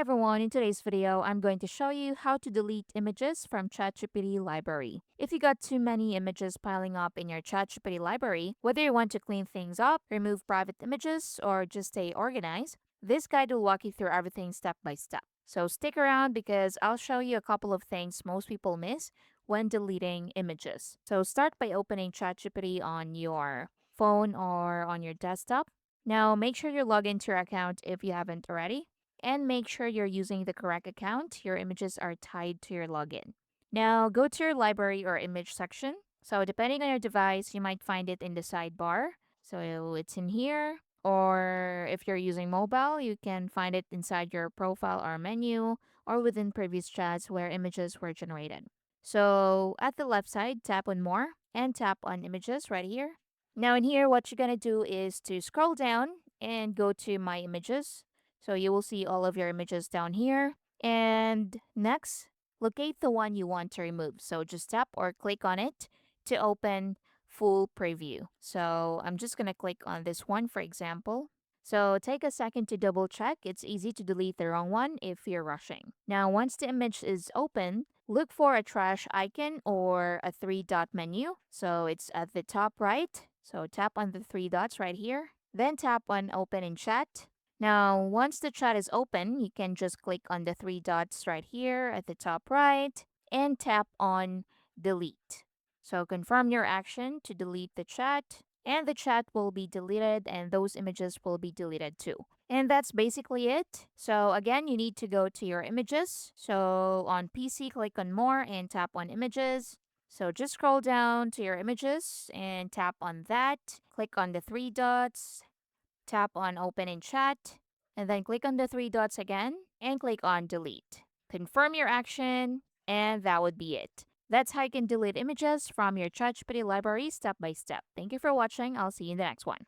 everyone, in today's video, I'm going to show you how to delete images from ChatGPT Library. If you got too many images piling up in your ChatGPT Library, whether you want to clean things up, remove private images, or just stay organized, this guide will walk you through everything step by step. So stick around because I'll show you a couple of things most people miss when deleting images. So start by opening ChatGPT on your phone or on your desktop. Now make sure you log into your account if you haven't already and make sure you're using the correct account. Your images are tied to your login. Now, go to your library or image section. So, depending on your device, you might find it in the sidebar. So, it's in here. Or if you're using mobile, you can find it inside your profile or menu or within previous chats where images were generated. So, at the left side, tap on More and tap on Images right here. Now, in here, what you're going to do is to scroll down and go to My Images. So you will see all of your images down here. And next, locate the one you want to remove. So just tap or click on it to open full preview. So I'm just going to click on this one, for example. So take a second to double check. It's easy to delete the wrong one if you're rushing. Now, once the image is open, look for a trash icon or a three-dot menu. So it's at the top right. So tap on the three dots right here. Then tap on Open in Chat. Now, once the chat is open, you can just click on the three dots right here at the top right and tap on Delete. So confirm your action to delete the chat, and the chat will be deleted and those images will be deleted too. And that's basically it. So again, you need to go to your images. So on PC, click on More and tap on Images. So just scroll down to your images and tap on that. Click on the three dots, tap on Open in Chat, and then click on the three dots again and click on Delete. Confirm your action, and that would be it. That's how you can delete images from your ChatGPT library step by step. Thank you for watching. I'll see you in the next one.